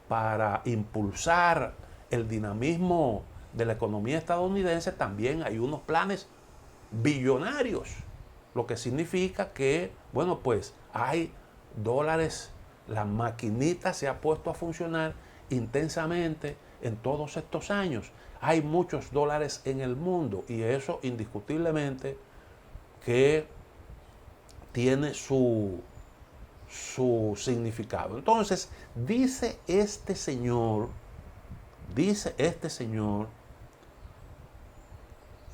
para impulsar el dinamismo de la economía estadounidense, también hay unos planes billonarios. Lo que significa que, bueno, pues hay dólares, la maquinita se ha puesto a funcionar intensamente en todos estos años. Hay muchos dólares en el mundo y eso indiscutiblemente que tiene su significado. Entonces, dice este señor,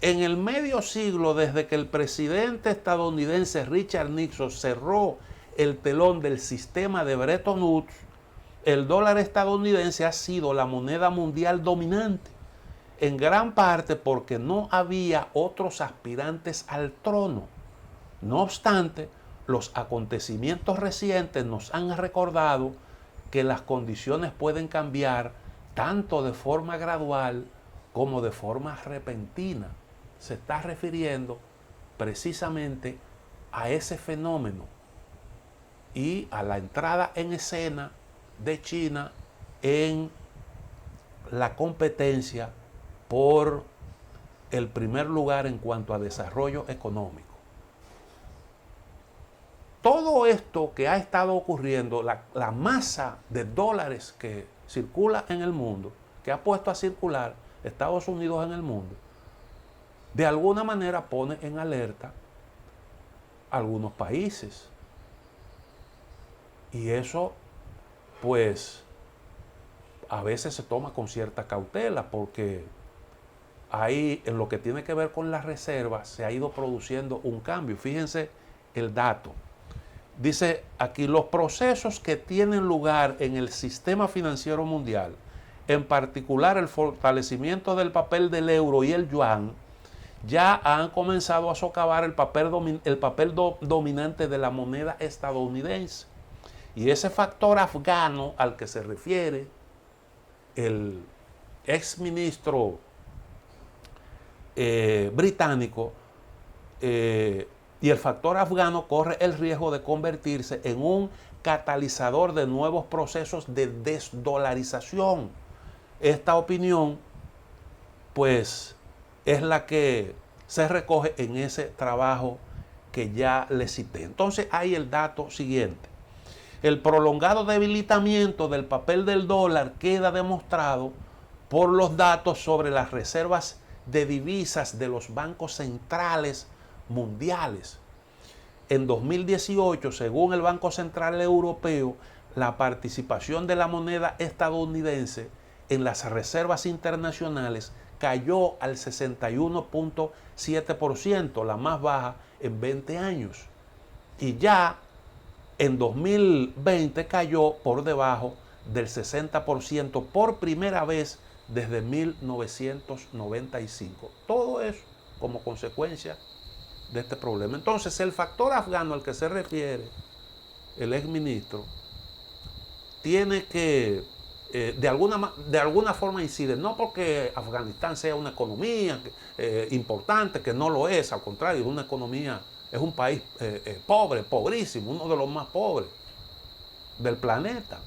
en el medio siglo, desde que el presidente estadounidense Richard Nixon cerró el telón del sistema de Bretton Woods, el dólar estadounidense ha sido la moneda mundial dominante, en gran parte porque no había otros aspirantes al trono. No obstante, los acontecimientos recientes nos han recordado que las condiciones pueden cambiar tanto de forma gradual como de forma repentina. Se está refiriendo precisamente a ese fenómeno y a la entrada en escena de China en la competencia por el primer lugar en cuanto a desarrollo económico. Todo esto que ha estado ocurriendo, la masa de dólares que circula en el mundo, que ha puesto a circular Estados Unidos en el mundo, de alguna manera pone en alerta a algunos países. Y eso, pues, a veces se toma con cierta cautela porque ahí, en lo que tiene que ver con las reservas, se ha ido produciendo un cambio. Fíjense el dato. Dice aquí, los procesos que tienen lugar en el sistema financiero mundial, en particular el fortalecimiento del papel del euro y el yuan, ya han comenzado a socavar el papel dominante de la moneda estadounidense. Y ese factor afgano al que se refiere el exministro británico, y el factor afgano corre el riesgo de convertirse en un catalizador de nuevos procesos de desdolarización. Esta opinión, pues, es la que se recoge en ese trabajo que ya les cité. Entonces hay el dato siguiente. El prolongado debilitamiento del papel del dólar queda demostrado por los datos sobre las reservas de divisas de los bancos centrales mundiales. En 2018, según el Banco Central Europeo, la participación de la moneda estadounidense en las reservas internacionales cayó al 61.7%, la más baja en 20 años. Y ya en 2020 cayó por debajo del 60% por primera vez desde 1995. Todo eso como consecuencia de este problema. Entonces, el factor afgano al que se refiere el exministro tiene que, de alguna forma incide, no porque Afganistán sea una economía importante, que no lo es, al contrario, es una economía, es un país pobre, pobrísimo, uno de los más pobres del planeta.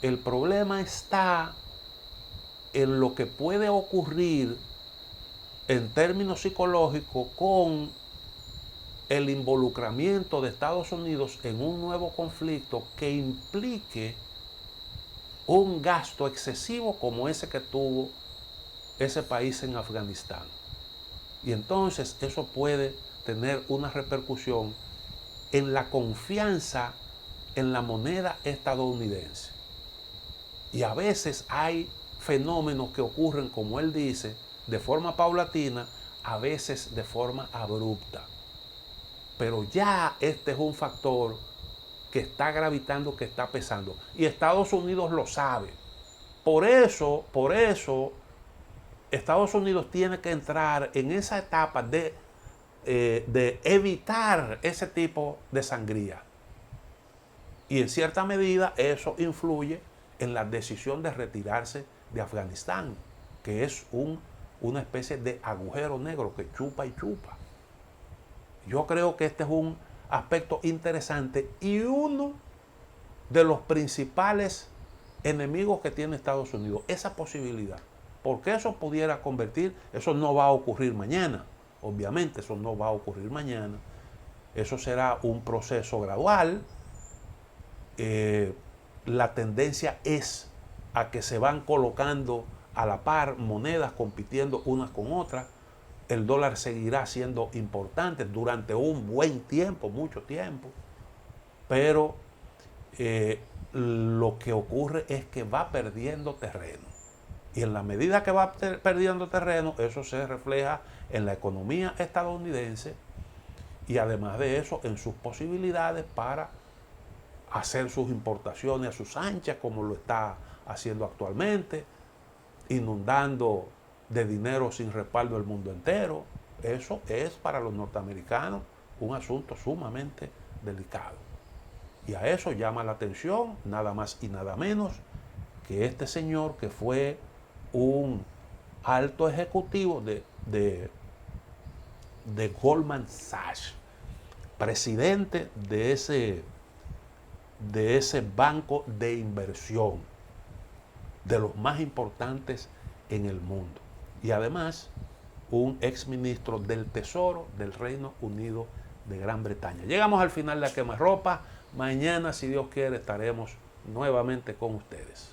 El problema está en lo que puede ocurrir en términos psicológicos con el involucramiento de Estados Unidos en un nuevo conflicto que implique un gasto excesivo como ese que tuvo ese país en Afganistán. Y entonces eso puede tener una repercusión en la confianza en la moneda estadounidense. Y a veces hay fenómenos que ocurren, como él dice, de forma paulatina, a veces de forma abrupta. Pero ya este es un factor que está gravitando, que está pesando. Y Estados Unidos lo sabe. Por eso, Estados Unidos tiene que entrar en esa etapa de evitar ese tipo de sangría. Y en cierta medida eso influye en la decisión de retirarse de Afganistán, que es una especie de agujero negro que chupa y chupa. Yo creo que este es un aspecto interesante y uno de los principales enemigos que tiene Estados Unidos, esa posibilidad. Porque eso pudiera convertir, eso no va a ocurrir mañana, obviamente eso no va a ocurrir mañana, eso será un proceso gradual. La tendencia es a que se van colocando a la par monedas compitiendo unas con otras. El dólar seguirá siendo importante durante un buen tiempo, mucho tiempo, pero lo que ocurre es que va perdiendo terreno. Y en la medida que va perdiendo terreno, eso se refleja en la economía estadounidense y además de eso en sus posibilidades para hacer sus importaciones a sus anchas, como lo está haciendo actualmente, inundando de dinero sin respaldo el mundo entero. Eso es para los norteamericanos un asunto sumamente delicado. Y a eso llama la atención nada más y nada menos que este señor, que fue un alto ejecutivo de Goldman Sachs, presidente de ese banco de inversión, de los más importantes en el mundo. Y además, un exministro del Tesoro del Reino Unido de Gran Bretaña. Llegamos al final de A Quemarropa. Mañana, si Dios quiere, estaremos nuevamente con ustedes.